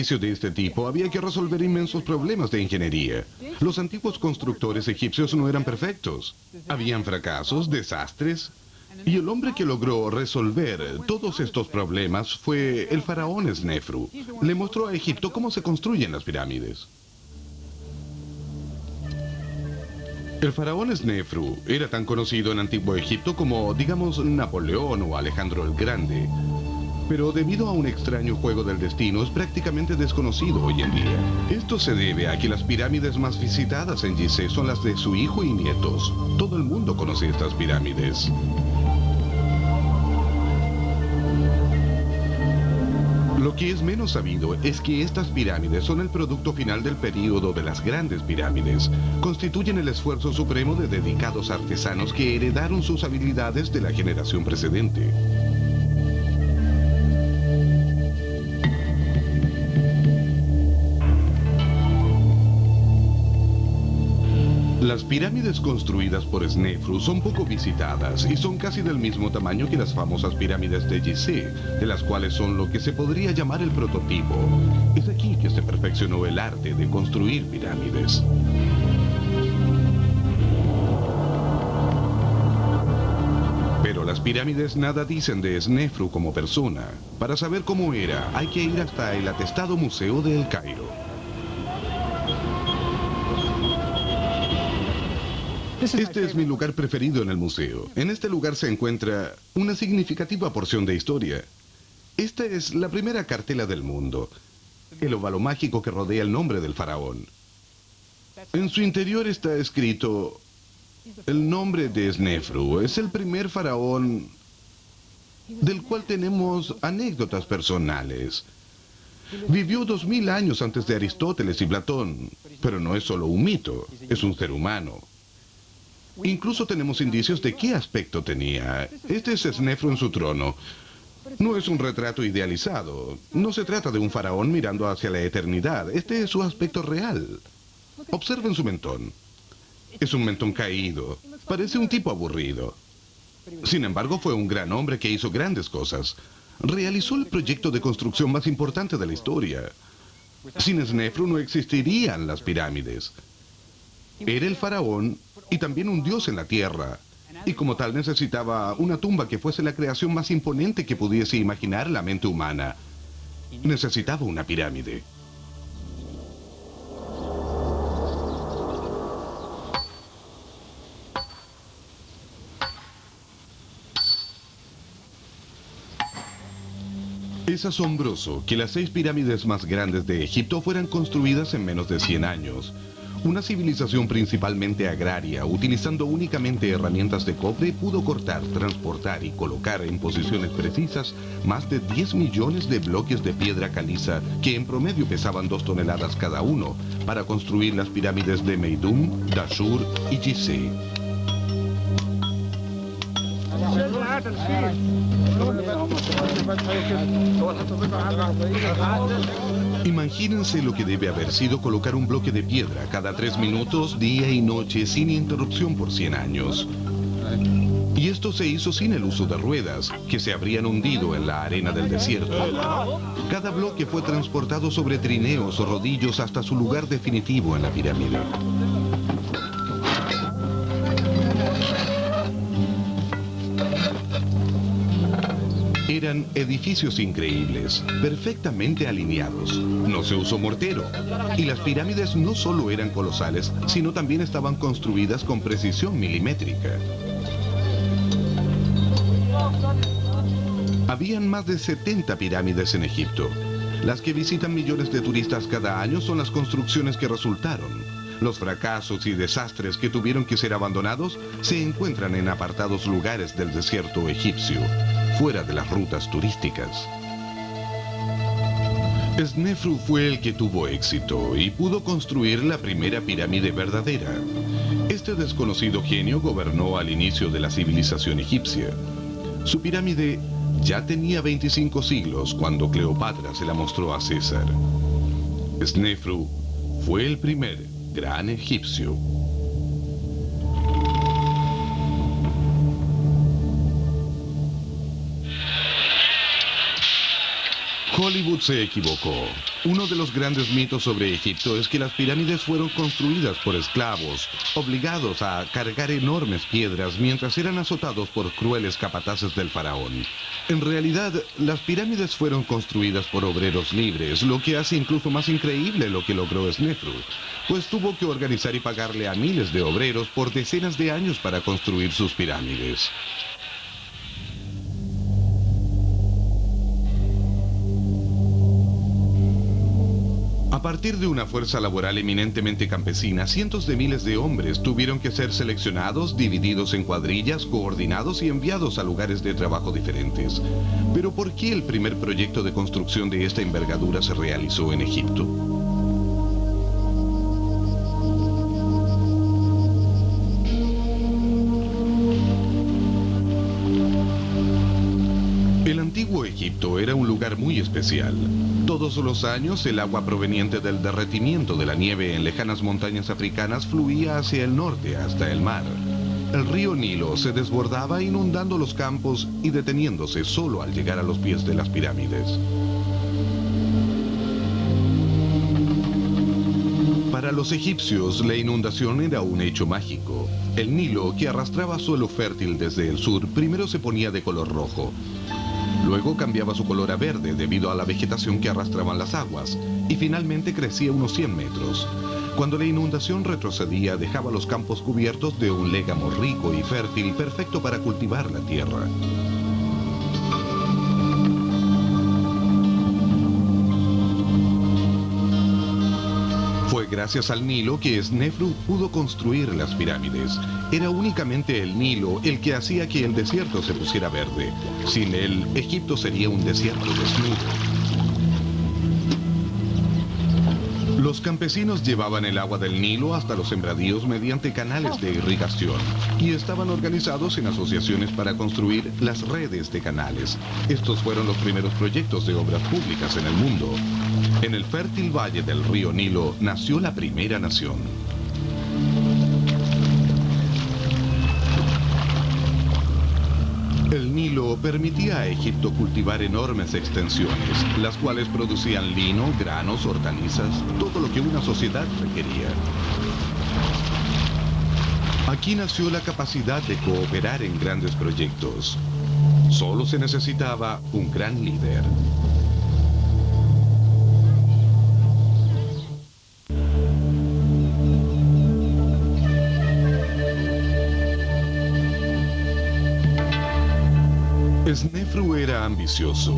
De este tipo había que resolver inmensos problemas de ingeniería. Los antiguos constructores egipcios no eran perfectos. Habían fracasos, desastres. Y el hombre que logró resolver todos estos problemas fue el faraón Snefru. Le mostró a Egipto cómo se construyen las pirámides. El faraón Snefru era tan conocido en Antiguo Egipto como, digamos, Napoleón o Alejandro el Grande. Pero debido a un extraño juego del destino es prácticamente desconocido hoy en día. Esto se debe a que las pirámides más visitadas en Gizeh son las de su hijo y nietos. Todo el mundo conoce estas pirámides. Lo que es menos sabido es que estas pirámides son el producto final del período de las grandes pirámides. Constituyen el esfuerzo supremo de dedicados artesanos que heredaron sus habilidades de la generación precedente. Las pirámides construidas por Snefru son poco visitadas y son casi del mismo tamaño que las famosas pirámides de Gizeh, de las cuales son lo que se podría llamar el prototipo. Es aquí que se perfeccionó el arte de construir pirámides. Pero las pirámides nada dicen de Snefru como persona. Para saber cómo era, hay que ir hasta el atestado Museo de El Cairo. Este es mi lugar preferido en el museo. En este lugar se encuentra una significativa porción de historia. Esta es la primera cartela del mundo, el óvalo mágico que rodea el nombre del faraón. En su interior está escrito el nombre de Snefru. Es el primer faraón del cual tenemos anécdotas personales. Vivió 2000 años antes de Aristóteles y Platón, pero no es solo un mito, es un ser humano. Incluso tenemos indicios de qué aspecto tenía. Este es Snefru en su trono. No es un retrato idealizado. No se trata de un faraón mirando hacia la eternidad. Este es su aspecto real. Observen su mentón. Es un mentón caído. Parece un tipo aburrido. Sin embargo, fue un gran hombre que hizo grandes cosas. Realizó el proyecto de construcción más importante de la historia. Sin Snefru no existirían las pirámides. Era el faraón y también un dios en la tierra. Y como tal necesitaba una tumba que fuese la creación más imponente que pudiese imaginar la mente humana. Necesitaba una pirámide. Es asombroso que las 6 pirámides más grandes de Egipto fueran construidas en menos de 100 años. Una civilización principalmente agraria, utilizando únicamente herramientas de cobre, pudo cortar, transportar y colocar en posiciones precisas más de 10 millones de bloques de piedra caliza, que en promedio pesaban 2 toneladas cada uno, para construir las pirámides de Meidum, Dashur y Gizeh. Imagínense lo que debe haber sido colocar un bloque de piedra cada 3 minutos, día y noche, sin interrupción por 100 años. Y esto se hizo sin el uso de ruedas, que se habrían hundido en la arena del desierto. Cada bloque fue transportado sobre trineos o rodillos hasta su lugar definitivo en la pirámide. Eran edificios increíbles, perfectamente alineados. No se usó mortero. Y las pirámides no solo eran colosales, sino también estaban construidas con precisión milimétrica. Habían más de 70 pirámides en Egipto. Las que visitan millones de turistas cada año son las construcciones que resultaron. Los fracasos y desastres que tuvieron que ser abandonados se encuentran en apartados lugares del desierto egipcio, fuera de las rutas turísticas. Snefru fue el que tuvo éxito y pudo construir la primera pirámide verdadera. Este desconocido genio gobernó al inicio de la civilización egipcia. Su pirámide ya tenía 25 siglos cuando Cleopatra se la mostró a César. Snefru fue el primer gran egipcio. Hollywood se equivocó. Uno de los grandes mitos sobre Egipto es que las pirámides fueron construidas por esclavos, obligados a cargar enormes piedras mientras eran azotados por crueles capataces del faraón. En realidad, las pirámides fueron construidas por obreros libres, lo que hace incluso más increíble lo que logró Snefru, pues tuvo que organizar y pagarle a miles de obreros por decenas de años para construir sus pirámides. A partir de una fuerza laboral eminentemente campesina, cientos de miles de hombres tuvieron que ser seleccionados, divididos en cuadrillas, coordinados y enviados a lugares de trabajo diferentes. Pero ¿por qué el primer proyecto de construcción de esta envergadura se realizó en Egipto? El antiguo Egipto era un lugar muy especial. Todos los años el agua proveniente del derretimiento de la nieve en lejanas montañas africanas fluía hacia el norte hasta el mar. El río Nilo se desbordaba inundando los campos y deteniéndose solo al llegar a los pies de las pirámides. Para los egipcios, la inundación era un hecho mágico. El Nilo, que arrastraba suelo fértil desde el sur, primero se ponía de color rojo. Luego cambiaba su color a verde debido a la vegetación que arrastraban las aguas, y finalmente crecía unos 100 metros. Cuando la inundación retrocedía, dejaba los campos cubiertos de un légamo rico y fértil, perfecto para cultivar la tierra. Fue gracias al Nilo que Snefru pudo construir las pirámides. Era únicamente el Nilo el que hacía que el desierto se pusiera verde. Sin él, Egipto sería un desierto desnudo. Los campesinos llevaban el agua del Nilo hasta los sembradíos mediante canales de irrigación y estaban organizados en asociaciones para construir las redes de canales. Estos fueron los primeros proyectos de obras públicas en el mundo. En el fértil valle del río Nilo nació la primera nación. El Nilo permitía a Egipto cultivar enormes extensiones, las cuales producían lino, granos, hortalizas, todo lo que una sociedad requería. Aquí nació la capacidad de cooperar en grandes proyectos. Solo se necesitaba un gran líder. Snefru era ambicioso.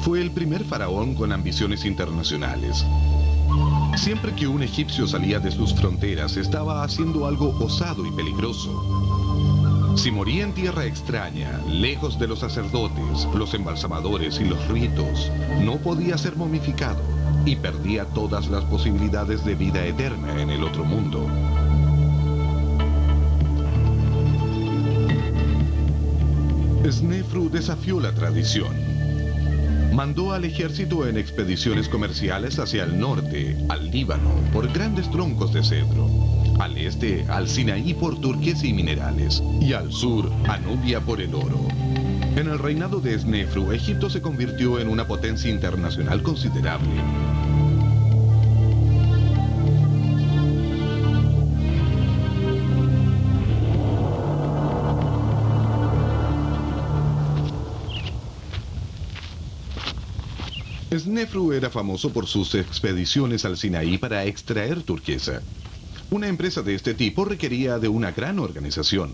Fue el primer faraón con ambiciones internacionales. Siempre que un egipcio salía de sus fronteras, estaba haciendo algo osado y peligroso. Si moría en tierra extraña, lejos de los sacerdotes, los embalsamadores y los ritos, no podía ser momificado y perdía todas las posibilidades de vida eterna en el otro mundo. Snefru desafió la tradición. Mandó al ejército en expediciones comerciales hacia el norte, al Líbano, por grandes troncos de cedro, al este, al Sinaí por turquesa y minerales, y al sur, a Nubia por el oro. En el reinado de Snefru, Egipto se convirtió en una potencia internacional considerable. Snefru era famoso por sus expediciones al Sinaí para extraer turquesa. Una empresa de este tipo requería de una gran organización.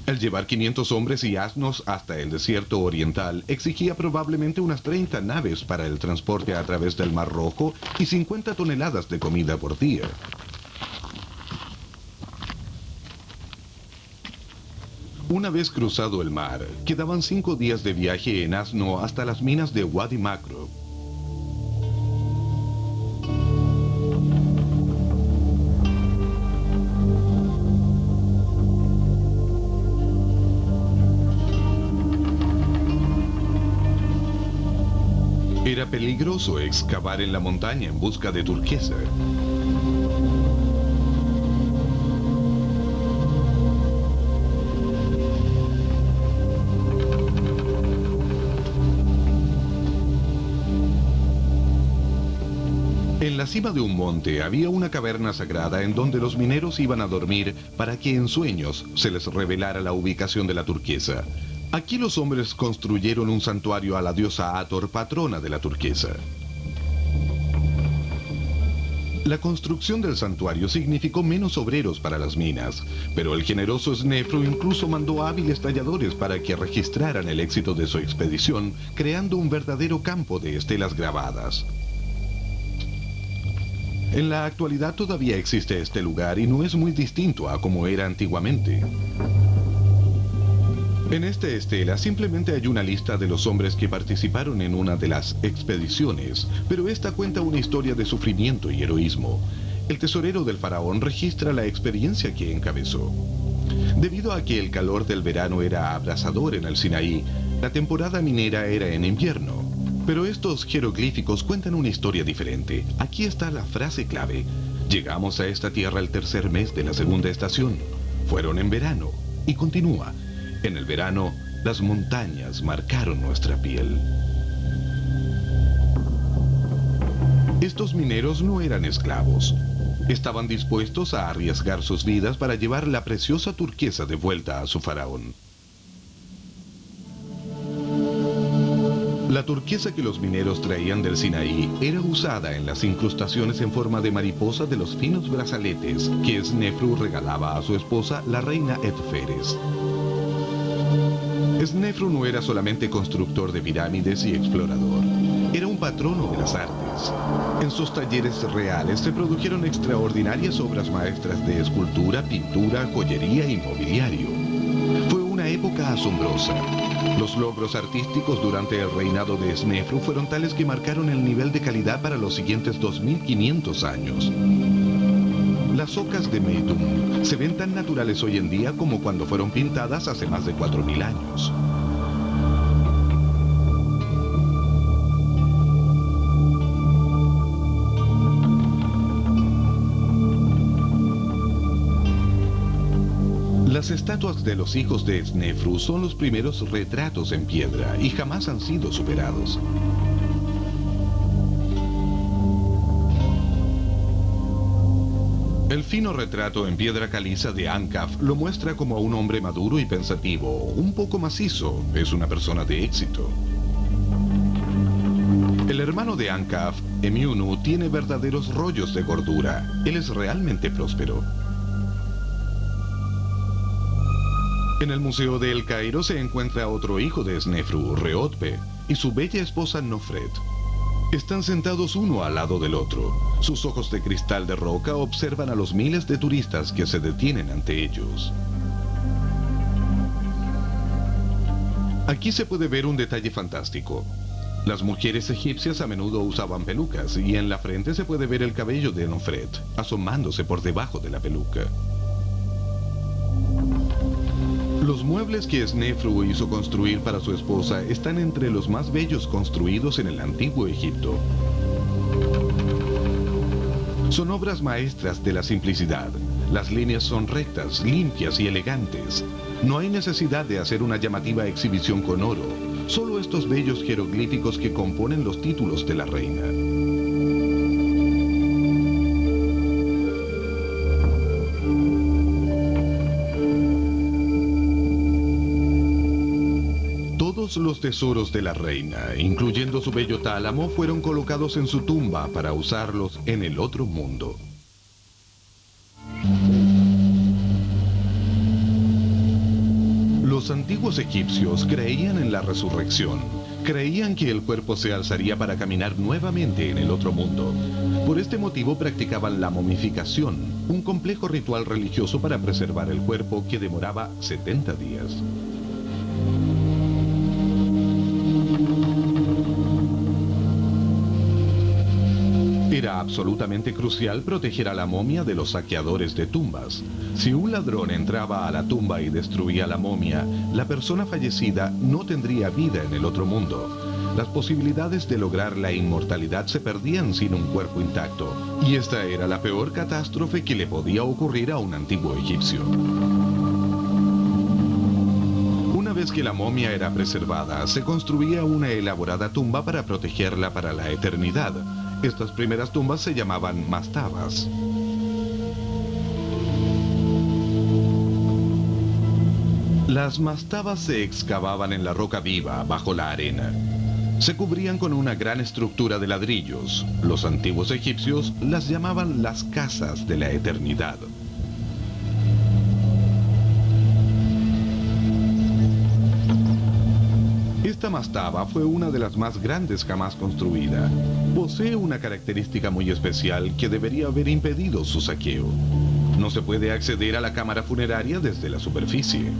El llevar 500 hombres y asnos hasta el desierto oriental exigía probablemente unas 30 naves para el transporte a través del Mar Rojo y 50 toneladas de comida por día. Una vez cruzado el mar, quedaban 5 días de viaje en asno hasta las minas de Wadi Makro. Era peligroso excavar en la montaña en busca de turquesa. En la cima de un monte había una caverna sagrada en donde los mineros iban a dormir para que en sueños se les revelara la ubicación de la turquesa. Aquí los hombres construyeron un santuario a la diosa Hathor, patrona de la turquesa. La construcción del santuario significó menos obreros para las minas, pero el generoso Snefru incluso mandó hábiles talladores para que registraran el éxito de su expedición, creando un verdadero campo de estelas grabadas. En la actualidad todavía existe este lugar y no es muy distinto a como era antiguamente. En esta estela simplemente hay una lista de los hombres que participaron en una de las expediciones, pero esta cuenta una historia de sufrimiento y heroísmo. El tesorero del faraón registra la experiencia que encabezó. Debido a que el calor del verano era abrasador en el Sinaí, la temporada minera era en invierno. Pero estos jeroglíficos cuentan una historia diferente. Aquí está la frase clave. Llegamos a esta tierra el tercer mes de la segunda estación. Fueron en verano. Y continúa. En el verano, las montañas marcaron nuestra piel. Estos mineros no eran esclavos. Estaban dispuestos a arriesgar sus vidas para llevar la preciosa turquesa de vuelta a su faraón. La turquesa que los mineros traían del Sinaí era usada en las incrustaciones en forma de mariposa de los finos brazaletes que Snefru regalaba a su esposa, la reina Edferes. Snefru no era solamente constructor de pirámides y explorador, era un patrono de las artes. En sus talleres reales se produjeron extraordinarias obras maestras de escultura, pintura, joyería y mobiliario. Fue una época asombrosa. Los logros artísticos durante el reinado de Snefru fueron tales que marcaron el nivel de calidad para los siguientes 2500 años. Las ocas de Meidum se ven tan naturales hoy en día como cuando fueron pintadas hace más de 4000 años. Las estatuas de los hijos de Snefru son los primeros retratos en piedra y jamás han sido superados. El fino retrato en piedra caliza de Ankaf lo muestra como a un hombre maduro y pensativo, un poco macizo, es una persona de éxito. El hermano de Ankaf, Emiunu, tiene verdaderos rollos de gordura, él es realmente próspero. En el Museo de El Cairo se encuentra otro hijo de Snefru, Reotpe, y su bella esposa Nofret. Están sentados uno al lado del otro. Sus ojos de cristal de roca observan a los miles de turistas que se detienen ante ellos. Aquí se puede ver un detalle fantástico. Las mujeres egipcias a menudo usaban pelucas y en la frente se puede ver el cabello de Nofret, asomándose por debajo de la peluca. Los muebles que Snefru hizo construir para su esposa están entre los más bellos construidos en el antiguo Egipto. Son obras maestras de la simplicidad. Las líneas son rectas, limpias y elegantes. No hay necesidad de hacer una llamativa exhibición con oro, solo estos bellos jeroglíficos que componen los títulos de la reina. Todos los tesoros de la reina, incluyendo su bello tálamo, fueron colocados en su tumba para usarlos en el otro mundo. Los antiguos egipcios creían en la resurrección. Creían que el cuerpo se alzaría para caminar nuevamente en el otro mundo. Por este motivo practicaban la momificación, un complejo ritual religioso para preservar el cuerpo que demoraba 70 días. Era absolutamente crucial proteger a la momia de los saqueadores de tumbas. Si un ladrón entraba a la tumba y destruía la momia, la persona fallecida no tendría vida en el otro mundo. Las posibilidades de lograr la inmortalidad se perdían sin un cuerpo intacto, y esta era la peor catástrofe que le podía ocurrir a un antiguo egipcio. Una vez que la momia era preservada, se construía una elaborada tumba para protegerla para la eternidad. Estas primeras tumbas se llamaban mastabas. Las mastabas se excavaban en la roca viva, bajo la arena. Se cubrían con una gran estructura de ladrillos. Los antiguos egipcios las llamaban las casas de la eternidad. Esta mastaba fue una de las más grandes jamás construida. Posee una característica muy especial que debería haber impedido su saqueo. No se puede acceder a la cámara funeraria desde la superficie.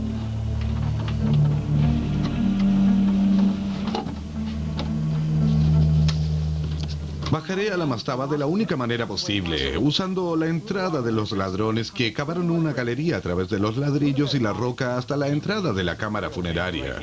Bajaré a la mastaba de la única manera posible, usando la entrada de los ladrones que cavaron una galería a través de los ladrillos y la roca hasta la entrada de la cámara funeraria.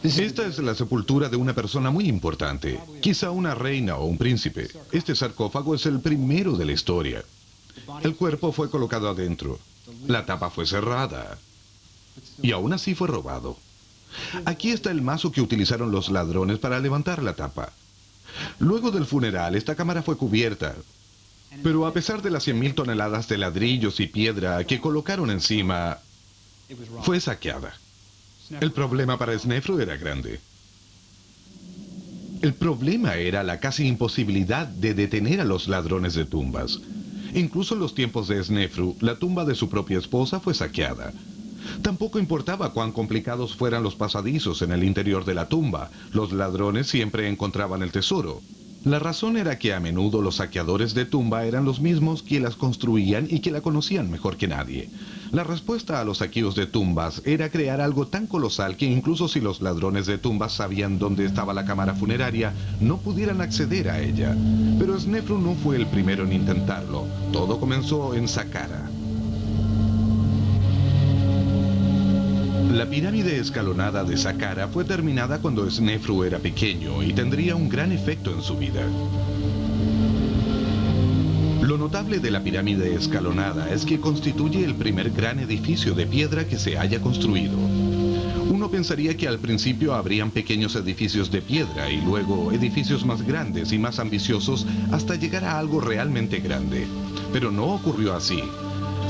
Esta es la sepultura de una persona muy importante, quizá una reina o un príncipe. Este sarcófago es el primero de la historia. El cuerpo fue colocado adentro, la tapa fue cerrada y aún así fue robado. Aquí está el mazo que utilizaron los ladrones para levantar la tapa. Luego del funeral, esta cámara fue cubierta, pero a pesar de las 100.000 toneladas de ladrillos y piedra que colocaron encima, fue saqueada. El problema para Snefru era grande. El problema era la casi imposibilidad de detener a los ladrones de tumbas. Incluso en los tiempos de Snefru, la tumba de su propia esposa fue saqueada. Tampoco importaba cuán complicados fueran los pasadizos en el interior de la tumba, los ladrones siempre encontraban el tesoro. La razón era que a menudo los saqueadores de tumba eran los mismos que las construían y que la conocían mejor que nadie. La respuesta a los saqueos de tumbas era crear algo tan colosal que incluso si los ladrones de tumbas sabían dónde estaba la cámara funeraria, no pudieran acceder a ella. Pero Snefru no fue el primero en intentarlo. Todo comenzó en Saqqara. La pirámide escalonada de Saqqara fue terminada cuando Snefru era pequeño y tendría un gran efecto en su vida. Lo notable de la pirámide escalonada es que constituye el primer gran edificio de piedra que se haya construido. Uno pensaría que al principio habrían pequeños edificios de piedra y luego edificios más grandes y más ambiciosos hasta llegar a algo realmente grande. Pero no ocurrió así.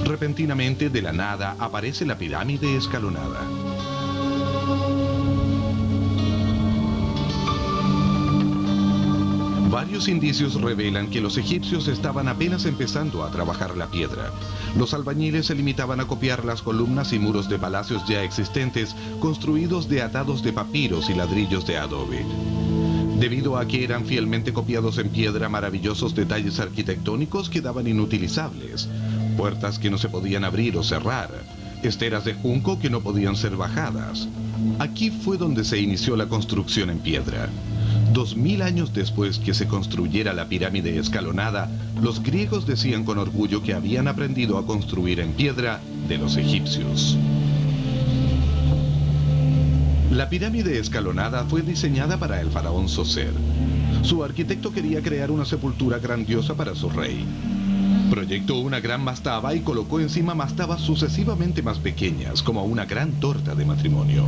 Repentinamente, de la nada, aparece la pirámide escalonada. Varios indicios revelan que los egipcios estaban apenas empezando a trabajar la piedra. Los albañiles se limitaban a copiar las columnas y muros de palacios ya existentes, construidos de atados de papiros y ladrillos de adobe. Debido a que eran fielmente copiados en piedra, maravillosos detalles arquitectónicos quedaban inutilizables. Puertas que no se podían abrir o cerrar, esteras de junco que no podían ser bajadas. Aquí fue donde se inició la construcción en piedra. 2000 años después que se construyera la pirámide escalonada, los griegos decían con orgullo que habían aprendido a construir en piedra de los egipcios. La pirámide escalonada fue diseñada para el faraón Zoser. Su arquitecto quería crear una sepultura grandiosa para su rey. Proyectó una gran mastaba y colocó encima mastabas sucesivamente más pequeñas, como una gran torta de matrimonio.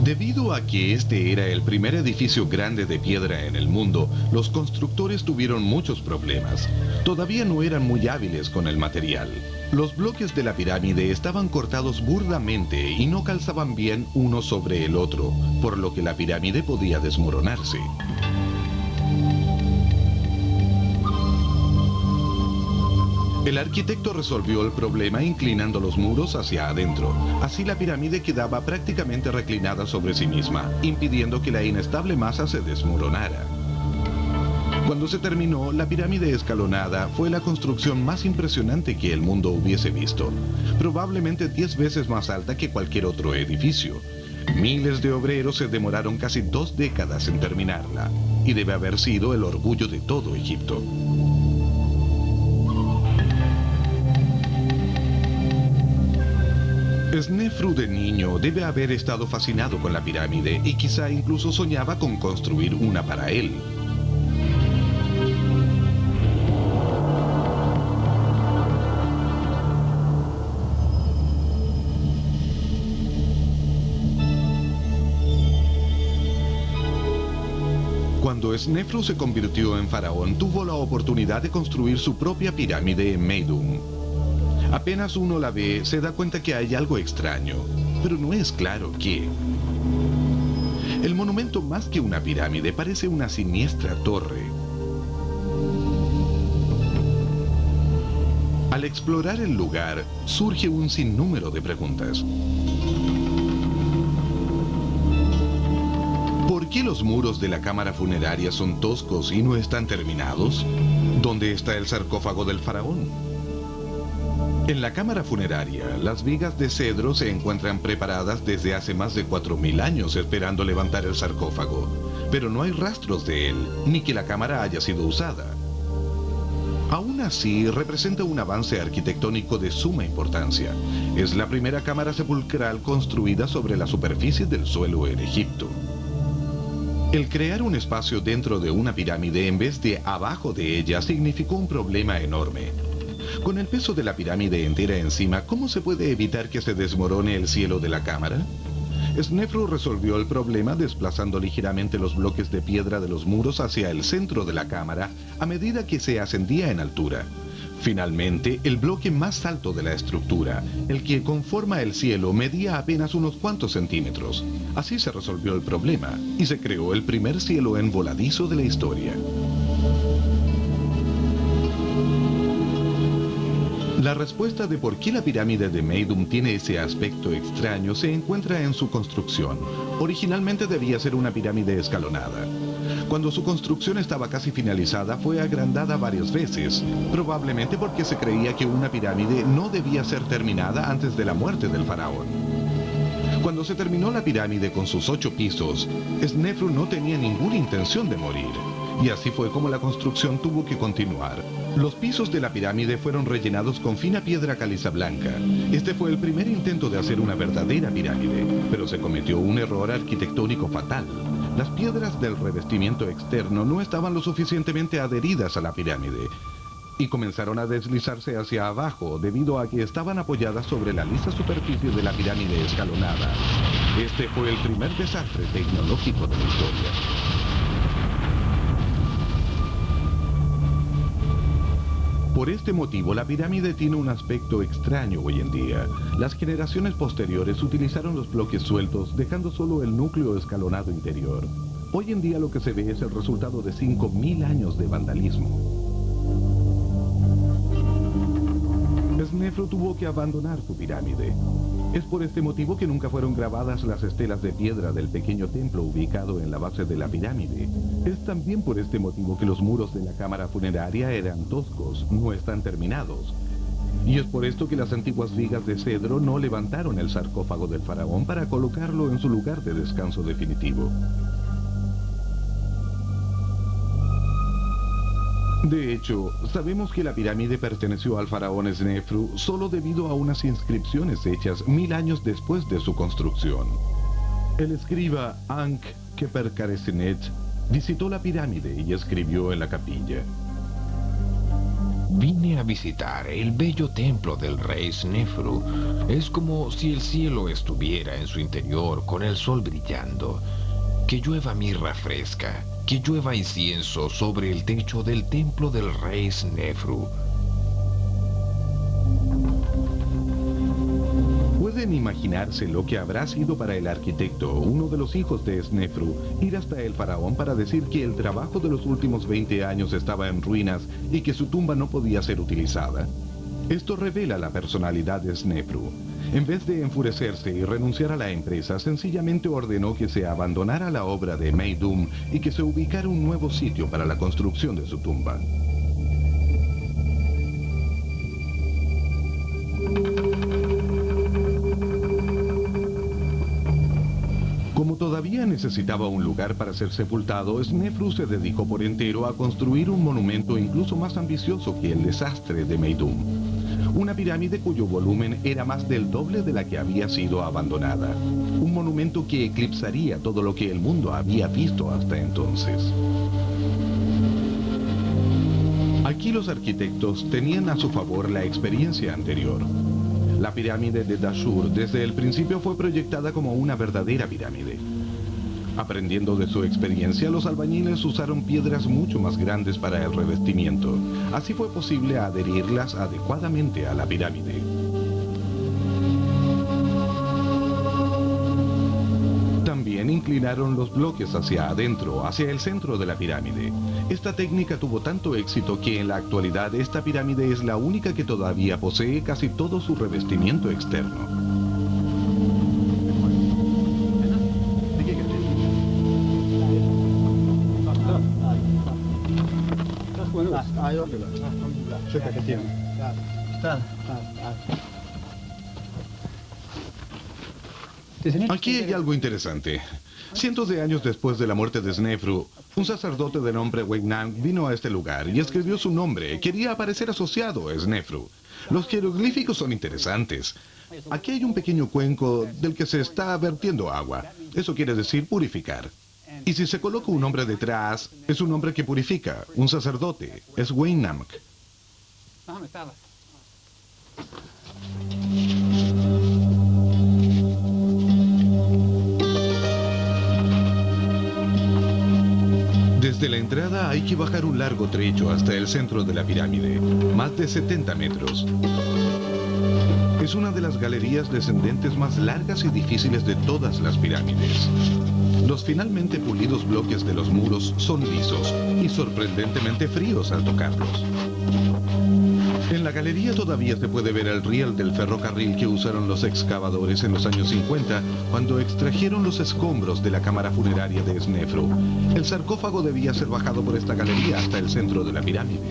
Debido a que este era el primer edificio grande de piedra en el mundo, los constructores tuvieron muchos problemas. Todavía no eran muy hábiles con el material. Los bloques de la pirámide estaban cortados burdamente y no calzaban bien uno sobre el otro, por lo que la pirámide podía desmoronarse. El arquitecto resolvió el problema inclinando los muros hacia adentro. Así la pirámide quedaba prácticamente reclinada sobre sí misma, impidiendo que la inestable masa se desmoronara. Cuando se terminó, la pirámide escalonada fue la construcción más impresionante que el mundo hubiese visto. Probablemente 10 veces más alta que cualquier otro edificio. Miles de obreros se demoraron casi 2 décadas en terminarla, y debe haber sido el orgullo de todo Egipto. Snefru de niño debe haber estado fascinado con la pirámide y quizá incluso soñaba con construir una para él. Cuando Snefru se convirtió en faraón, tuvo la oportunidad de construir su propia pirámide en Meidum. Apenas uno la ve, se da cuenta que hay algo extraño, pero no es claro qué. El monumento, más que una pirámide, parece una siniestra torre. Al explorar el lugar, surge un sinnúmero de preguntas. ¿Por qué los muros de la cámara funeraria son toscos y no están terminados? ¿Dónde está el sarcófago del faraón? En la cámara funeraria, las vigas de cedro se encuentran preparadas desde hace más de 4000 años esperando levantar el sarcófago, pero no hay rastros de él, ni que la cámara haya sido usada. Aún así, representa un avance arquitectónico de suma importancia. Es la primera cámara sepulcral construida sobre la superficie del suelo en Egipto. El crear un espacio dentro de una pirámide en vez de abajo de ella significó un problema enorme. Con el peso de la pirámide entera encima, ¿cómo se puede evitar que se desmorone el cielo de la cámara? Snefru resolvió el problema desplazando ligeramente los bloques de piedra de los muros hacia el centro de la cámara a medida que se ascendía en altura. Finalmente, el bloque más alto de la estructura, el que conforma el cielo, medía apenas unos cuantos centímetros. Así se resolvió el problema y se creó el primer cielo en voladizo de la historia. La respuesta de por qué la pirámide de Meidum tiene ese aspecto extraño se encuentra en su construcción. Originalmente debía ser una pirámide escalonada. Cuando su construcción estaba casi finalizada, fue agrandada varias veces, probablemente porque se creía que una pirámide no debía ser terminada antes de la muerte del faraón. Cuando se terminó la pirámide con sus 8 pisos, Snefru no tenía ninguna intención de morir, y así fue como la construcción tuvo que continuar. Los pisos de la pirámide fueron rellenados con fina piedra caliza blanca. Este fue el primer intento de hacer una verdadera pirámide, pero se cometió un error arquitectónico fatal. Las piedras del revestimiento externo no estaban lo suficientemente adheridas a la pirámide y comenzaron a deslizarse hacia abajo debido a que estaban apoyadas sobre la lisa superficie de la pirámide escalonada. Este fue el primer desastre tecnológico de la historia. Por este motivo, la pirámide tiene un aspecto extraño hoy en día. Las generaciones posteriores utilizaron los bloques sueltos, dejando solo el núcleo escalonado interior. Hoy en día lo que se ve es el resultado de 5000 años de vandalismo. Snefru tuvo que abandonar su pirámide. Es por este motivo que nunca fueron grabadas las estelas de piedra del pequeño templo ubicado en la base de la pirámide. Es también por este motivo que los muros de la cámara funeraria eran toscos, no están terminados. Y es por esto que las antiguas vigas de cedro no levantaron el sarcófago del faraón para colocarlo en su lugar de descanso definitivo. De hecho, sabemos que la pirámide perteneció al faraón Snefru solo debido a unas inscripciones hechas 1000 años después de su construcción. El escriba Ankh-Keperkaresenet visitó la pirámide y escribió en la capilla: Vine a visitar el bello templo del rey Snefru. Es como si el cielo estuviera en su interior con el sol brillando. Que llueva mirra fresca, que llueva incienso sobre el techo del templo del rey Snefru. Pueden imaginarse lo que habrá sido para el arquitecto, uno de los hijos de Snefru, ir hasta el faraón para decir que el trabajo de los últimos 20 años estaba en ruinas y que su tumba no podía ser utilizada. Esto revela la personalidad de Snefru. En vez de enfurecerse y renunciar a la empresa, sencillamente ordenó que se abandonara la obra de Meidum y que se ubicara un nuevo sitio para la construcción de su tumba. Como todavía necesitaba un lugar para ser sepultado, Snefru se dedicó por entero a construir un monumento incluso más ambicioso que el desastre de Meidum. una pirámide cuyo volumen era más del doble de la que había sido abandonada. Un monumento que eclipsaría todo lo que el mundo había visto hasta entonces. Aquí los arquitectos tenían a su favor la experiencia anterior. La pirámide de Dashur desde el principio fue proyectada como una verdadera pirámide. Aprendiendo de su experiencia, los albañiles usaron piedras mucho más grandes para el revestimiento. Así fue posible adherirlas adecuadamente a la pirámide. También inclinaron los bloques hacia adentro, hacia el centro de la pirámide. Esta técnica tuvo tanto éxito que en la actualidad esta pirámide es la única que todavía posee casi todo su revestimiento externo. Aquí hay algo interesante. Cientos de años después de la muerte de Snefru, un sacerdote de nombre Weynang vino a este lugar y escribió su nombre. Quería aparecer asociado a Snefru. Los jeroglíficos son interesantes. Aquí hay un pequeño cuenco del que se está vertiendo agua. Eso quiere decir purificar. Y si se coloca un nombre detrás, es un hombre que purifica, un sacerdote. Es Weynang. Desde la entrada hay que bajar un largo trecho hasta el centro de la pirámide, más de 70 metros. Es una de las galerías descendentes más largas y difíciles de todas las pirámides. Los finalmente pulidos bloques de los muros son lisos y sorprendentemente fríos al tocarlos. En la galería todavía se puede ver el riel del ferrocarril que usaron los excavadores en los años 50 cuando extrajeron los escombros de la cámara funeraria de Snefru. El sarcófago debía ser bajado por esta galería hasta el centro de la pirámide.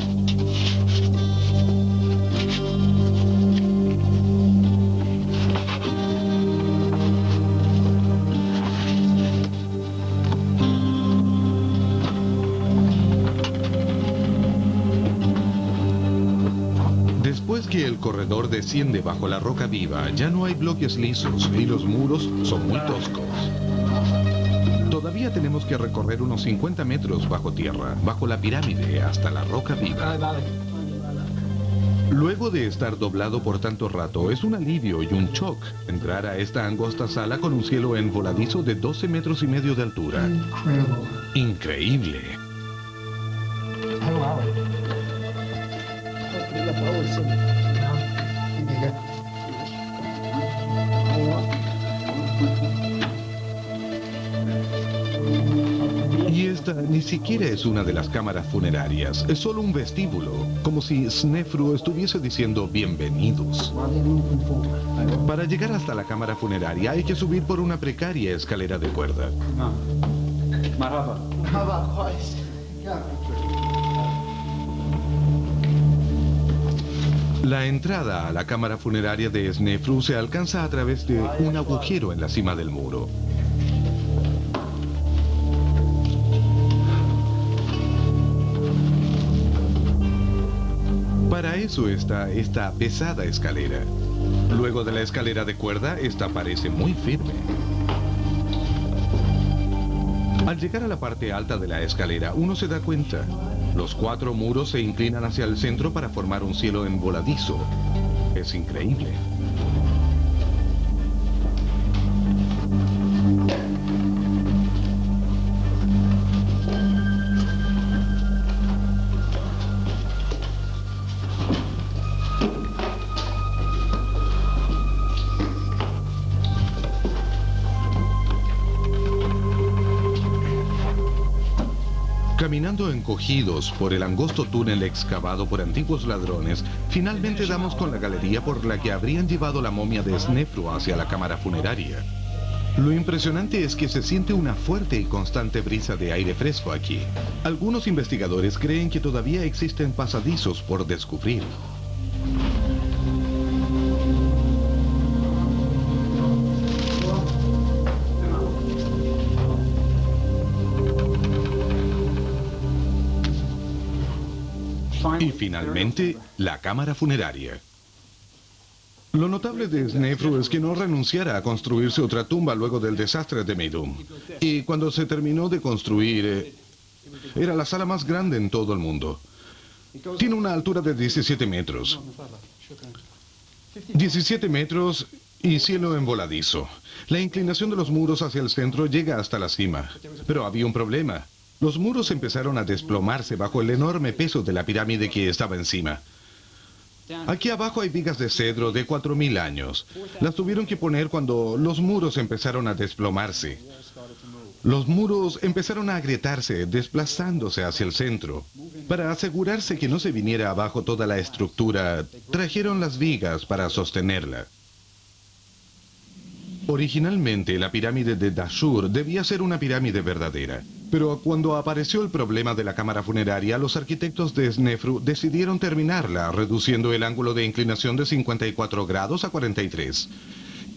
Después que el corredor desciende bajo la roca viva, ya no hay bloques lisos y los muros son muy toscos. Todavía tenemos que recorrer unos 50 metros bajo tierra, bajo la pirámide, hasta la roca viva. Luego de estar doblado por tanto rato, es un alivio y un shock entrar a esta angosta sala con un cielo envoladizo de 12 metros y medio de altura. Increíble. Y esta ni siquiera es una de las cámaras funerarias, es solo un vestíbulo, como si Snefru estuviese diciendo bienvenidos. Para llegar hasta la cámara funeraria hay que subir por una precaria escalera de cuerda. La entrada a la cámara funeraria de Snefru se alcanza a través de un agujero en la cima del muro. Para eso está esta pesada escalera. Luego de la escalera de cuerda, esta parece muy firme. Al llegar a la parte alta de la escalera, uno se da cuenta. Los 4 muros se inclinan hacia el centro para formar un cielo envoladizo. Es increíble. Caminando encogidos por el angosto túnel excavado por antiguos ladrones, finalmente damos con la galería por la que habrían llevado la momia de Snefru hacia la cámara funeraria. Lo impresionante es que se siente una fuerte y constante brisa de aire fresco aquí. Algunos investigadores creen que todavía existen pasadizos por descubrir. Y finalmente, la cámara funeraria. Lo notable de Snefru es que no renunciara a construirse otra tumba luego del desastre de Meidum. Y cuando se terminó de construir, era la sala más grande en todo el mundo. Tiene una altura de 17 metros. 17 metros y cielo envoladizo. La inclinación de los muros hacia el centro llega hasta la cima. Pero había un problema. Los muros empezaron a desplomarse bajo el enorme peso de la pirámide que estaba encima. Aquí abajo hay vigas de cedro de 4000 años. Las tuvieron que poner cuando los muros empezaron a desplomarse. Los muros empezaron a agrietarse, desplazándose hacia el centro. Para asegurarse que no se viniera abajo toda la estructura, trajeron las vigas para sostenerla. Originalmente, la pirámide de Dashur debía ser una pirámide verdadera. Pero cuando apareció el problema de la cámara funeraria, los arquitectos de Snefru decidieron terminarla, reduciendo el ángulo de inclinación de 54 grados a 43.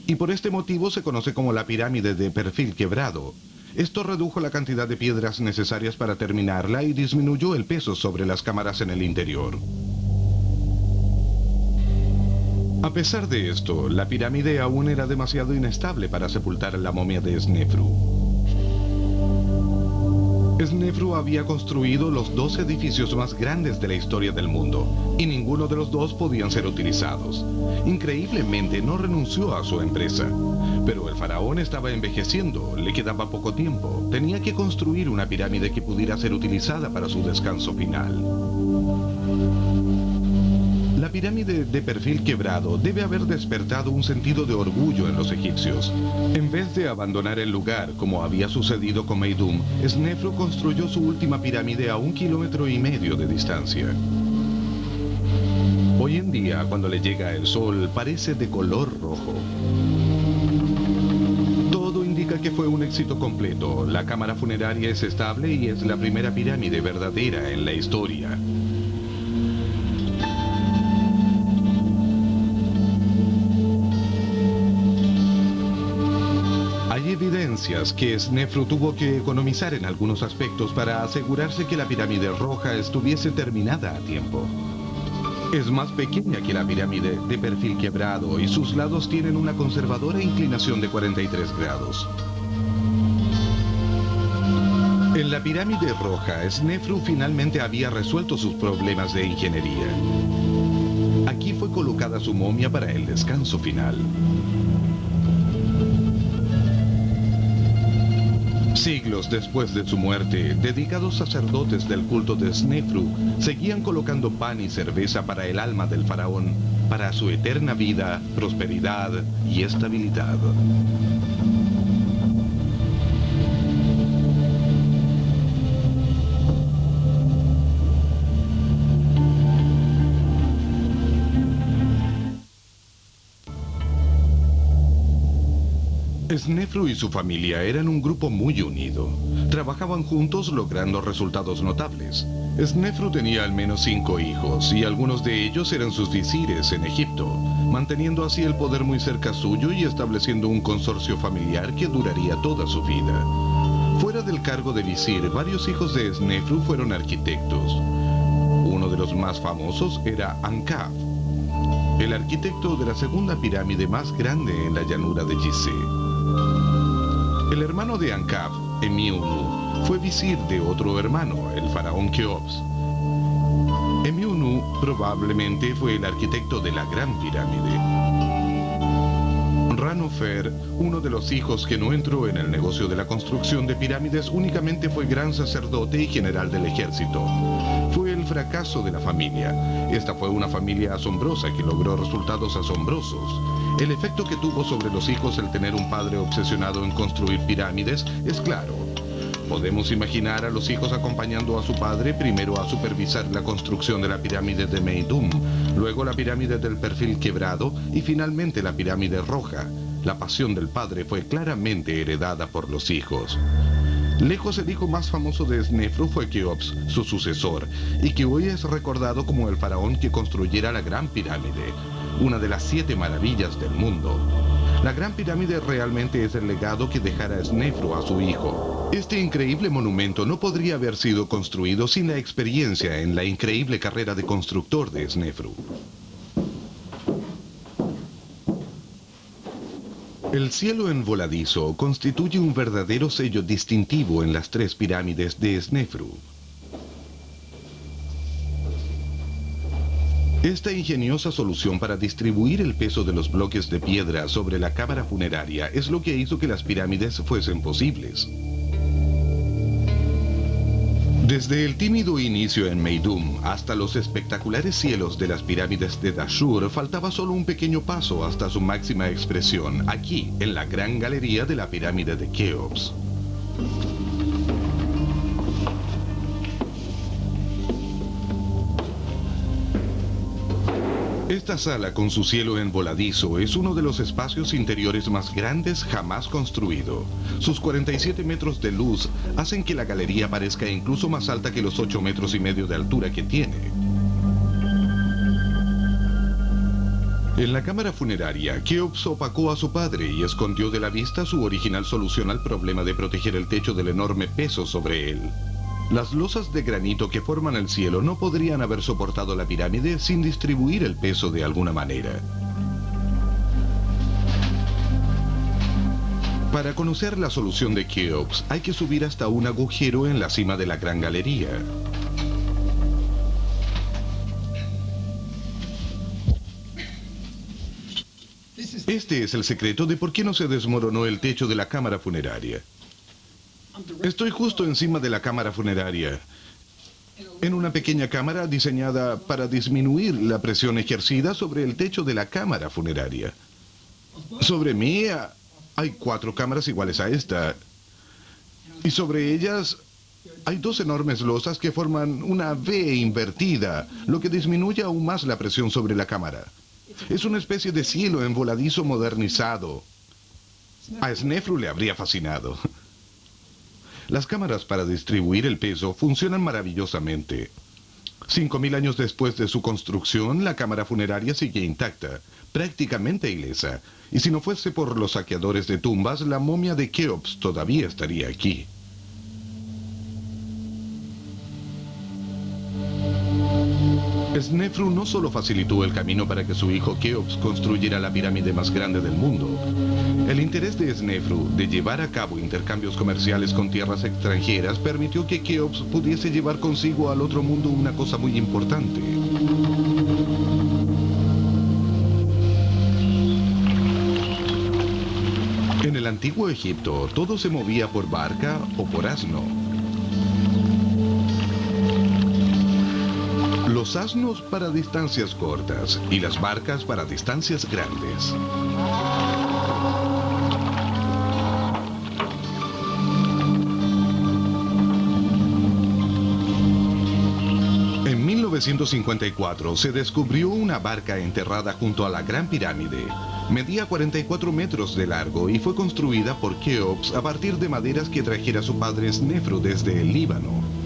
Y por este motivo se conoce como la pirámide de perfil quebrado. Esto redujo la cantidad de piedras necesarias para terminarla y disminuyó el peso sobre las cámaras en el interior. A pesar de esto, la pirámide aún era demasiado inestable para sepultar la momia de Snefru. Snefru había construido los 2 edificios más grandes de la historia del mundo, y ninguno de los 2 podían ser utilizados. Increíblemente no renunció a su empresa. Pero el faraón estaba envejeciendo, le quedaba poco tiempo. Tenía que construir una pirámide que pudiera ser utilizada para su descanso final. La pirámide de perfil quebrado debe haber despertado un sentido de orgullo en los egipcios. En vez de abandonar el lugar, como había sucedido con Meidum, Snefru construyó su última pirámide a 1,5 kilómetros de distancia. Hoy en día, cuando le llega el sol, parece de color rojo. Todo indica que fue un éxito completo. La cámara funeraria es estable y es la primera pirámide verdadera en la historia. Hay evidencias que Snefru tuvo que economizar en algunos aspectos para asegurarse que la pirámide roja estuviese terminada a tiempo. Es más pequeña que la pirámide de perfil quebrado y sus lados tienen una conservadora inclinación de 43 grados. En la pirámide roja, Snefru finalmente había resuelto sus problemas de ingeniería. Aquí fue colocada su momia para el descanso final. Siglos después de su muerte, dedicados sacerdotes del culto de Snefru seguían colocando pan y cerveza para el alma del faraón, para su eterna vida, prosperidad y estabilidad. Snefru y su familia eran un grupo muy unido. Trabajaban juntos logrando resultados notables. Snefru tenía al menos 5 hijos y algunos de ellos eran sus visires en Egipto, manteniendo así el poder muy cerca suyo y estableciendo un consorcio familiar que duraría toda su vida. Fuera del cargo de visir, varios hijos de Snefru fueron arquitectos. Uno de los más famosos era Ankaf, el arquitecto de la segunda pirámide más grande en la llanura de Gizeh. El hermano de Ankaf, Emiunu, fue visir de otro hermano, el faraón Keops. Emiunu probablemente fue el arquitecto de la Gran Pirámide. Ranofer, uno de los hijos que no entró en el negocio de la construcción de pirámides, únicamente fue gran sacerdote y general del ejército. Fue el fracaso de la familia. Esta fue una familia asombrosa que logró resultados asombrosos. El efecto que tuvo sobre los hijos el tener un padre obsesionado en construir pirámides es claro. Podemos imaginar a los hijos acompañando a su padre primero a supervisar la construcción de la pirámide de Meidum, luego la pirámide del perfil quebrado y finalmente la pirámide roja. La pasión del padre fue claramente heredada por los hijos. Lejos el hijo más famoso de Snefru fue Keops, su sucesor, y que hoy es recordado como el faraón que construyera la Gran Pirámide, una de las 7 maravillas del mundo. La Gran Pirámide realmente es el legado que dejara Snefru a su hijo. Este increíble monumento no podría haber sido construido sin la experiencia en la increíble carrera de constructor de Snefru. El cielo en voladizo constituye un verdadero sello distintivo en las tres pirámides de Snefru. Esta ingeniosa solución para distribuir el peso de los bloques de piedra sobre la cámara funeraria es lo que hizo que las pirámides fuesen posibles. Desde el tímido inicio en Meidum hasta los espectaculares cielos de las pirámides de Dashur, faltaba solo un pequeño paso hasta su máxima expresión, aquí, en la gran galería de la pirámide de Keops. Esta sala con su cielo en voladizo es uno de los espacios interiores más grandes jamás construido. Sus 47 metros de luz hacen que la galería parezca incluso más alta que los 8,5 metros de altura que tiene. En la cámara funeraria, Keops opacó a su padre y escondió de la vista su original solución al problema de proteger el techo del enorme peso sobre él. Las losas de granito que forman el cielo no podrían haber soportado la pirámide sin distribuir el peso de alguna manera. Para conocer la solución de Keops, hay que subir hasta un agujero en la cima de la gran galería. Este es el secreto de por qué no se desmoronó el techo de la cámara funeraria. Estoy justo encima de la cámara funeraria, en una pequeña cámara diseñada para disminuir la presión ejercida sobre el techo de la cámara funeraria. Sobre mí hay 4 cámaras iguales a esta, y sobre ellas hay 2 enormes losas que forman una V invertida, lo que disminuye aún más la presión sobre la cámara. Es una especie de cielo en voladizo modernizado. A Snefru le habría fascinado. Las cámaras para distribuir el peso funcionan maravillosamente. 5.000 años después de su construcción, la cámara funeraria sigue intacta, prácticamente ilesa. Y si no fuese por los saqueadores de tumbas, la momia de Keops todavía estaría aquí. Snefru no solo facilitó el camino para que su hijo Keops construyera la pirámide más grande del mundo. El interés de Snefru de llevar a cabo intercambios comerciales con tierras extranjeras permitió que Keops pudiese llevar consigo al otro mundo una cosa muy importante. En el antiguo Egipto, todo se movía por barca o por asno. Los asnos para distancias cortas y las barcas para distancias grandes. En 1954 se descubrió una barca enterrada junto a la Gran Pirámide. Medía 44 metros de largo y fue construida por Keops a partir de maderas que trajera su padre Snefru desde el Líbano.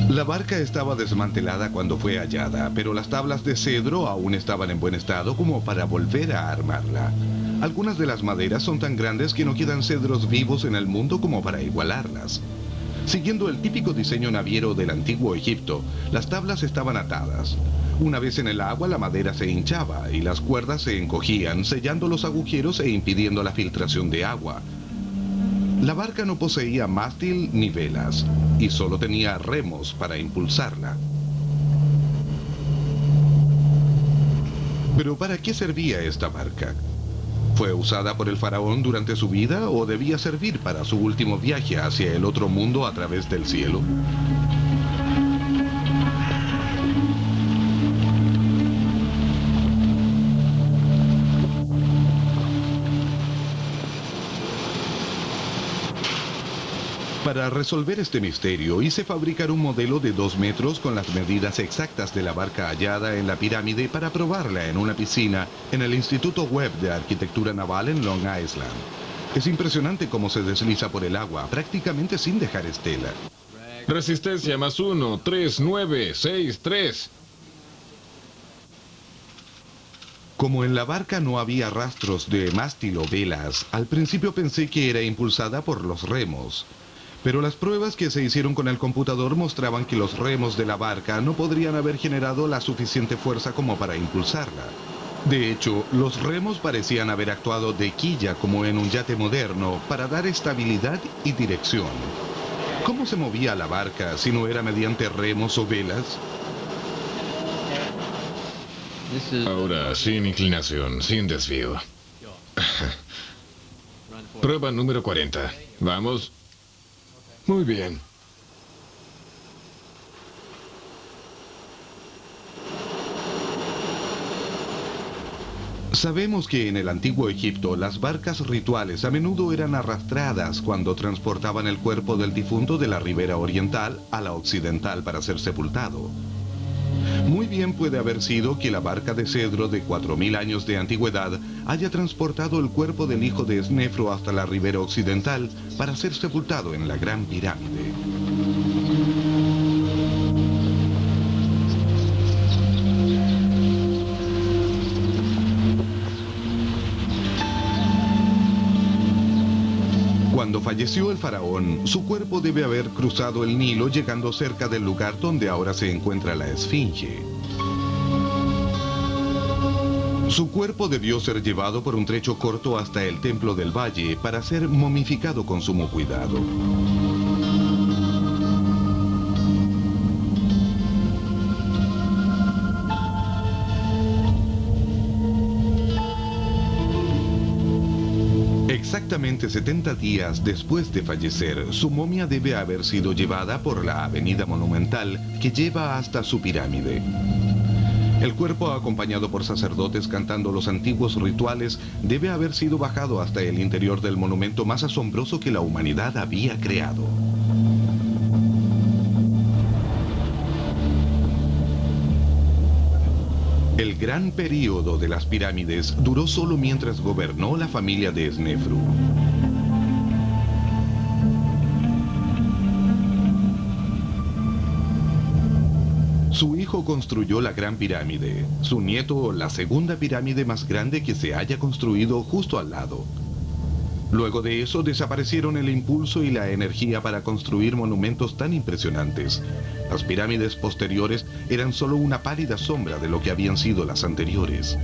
La barca estaba desmantelada cuando fue hallada, pero las tablas de cedro aún estaban en buen estado como para volver a armarla. Algunas de las maderas son tan grandes que no quedan cedros vivos en el mundo como para igualarlas. Siguiendo el típico diseño naviero del antiguo Egipto, las tablas estaban atadas. Una vez en el agua, la madera se hinchaba y las cuerdas se encogían, sellando los agujeros e impidiendo la filtración de agua. La barca no poseía mástil ni velas, y solo tenía remos para impulsarla. ¿Pero para qué servía esta barca? ¿Fue usada por el faraón durante su vida o debía servir para su último viaje hacia el otro mundo a través del cielo? Para resolver este misterio, hice fabricar un modelo de 2 metros con las medidas exactas de la barca hallada en la pirámide para probarla en una piscina en el Instituto Webb de Arquitectura Naval en Long Island. Es impresionante cómo se desliza por el agua, prácticamente sin dejar estela. Resistencia +1, 3, 9, 6, 3. Como en la barca no había rastros de mástil o velas, al principio pensé que era impulsada por los remos. Pero las pruebas que se hicieron con el computador mostraban que los remos de la barca no podrían haber generado la suficiente fuerza como para impulsarla. De hecho, los remos parecían haber actuado de quilla como en un yate moderno para dar estabilidad y dirección. ¿Cómo se movía la barca si no era mediante remos o velas? Ahora, sin inclinación, sin desvío. Prueba número 40. Vamos. Muy bien. Sabemos que en el antiguo Egipto las barcas rituales a menudo eran arrastradas cuando transportaban el cuerpo del difunto de la ribera oriental a la occidental para ser sepultado. Muy bien puede haber sido que la barca de cedro de 4000 años de antigüedad haya transportado el cuerpo del hijo de Snefru hasta la ribera occidental para ser sepultado en la Gran Pirámide. Cuando falleció el faraón, su cuerpo debe haber cruzado el Nilo llegando cerca del lugar donde ahora se encuentra la Esfinge. Su cuerpo debió ser llevado por un trecho corto hasta el Templo del Valle para ser momificado con sumo cuidado. Exactamente 70 días después de fallecer, su momia debe haber sido llevada por la avenida monumental que lleva hasta su pirámide. El cuerpo, acompañado por sacerdotes cantando los antiguos rituales, debe haber sido bajado hasta el interior del monumento más asombroso que la humanidad había creado. El gran período de las pirámides duró solo mientras gobernó la familia de Snefru. Su hijo construyó la Gran Pirámide, su nieto la segunda pirámide más grande que se haya construido justo al lado. Luego de eso desaparecieron el impulso y la energía para construir monumentos tan impresionantes. Las pirámides posteriores eran solo una pálida sombra de lo que habían sido las anteriores.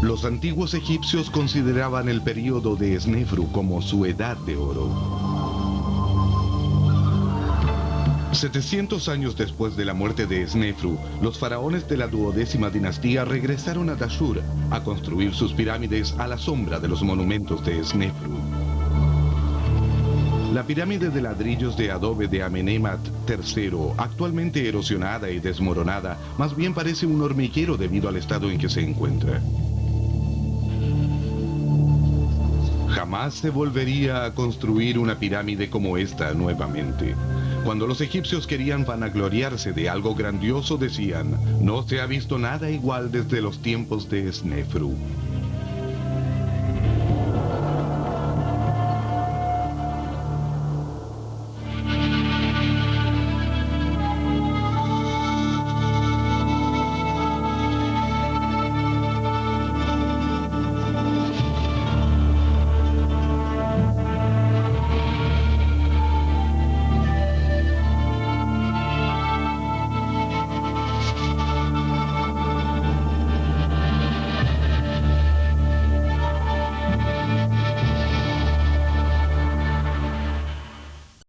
Los antiguos egipcios consideraban el período de Snefru como su edad de oro. 700 años después de la muerte de Snefru, los faraones de la 12ª dinastía regresaron a Dashur a construir sus pirámides a la sombra de los monumentos de Snefru. La pirámide de ladrillos de adobe de Amenemhat III, actualmente erosionada y desmoronada, más bien parece un hormiguero debido al estado en que se encuentra. Jamás se volvería a construir una pirámide como esta nuevamente. Cuando los egipcios querían vanagloriarse de algo grandioso decían, no se ha visto nada igual desde los tiempos de Snefru.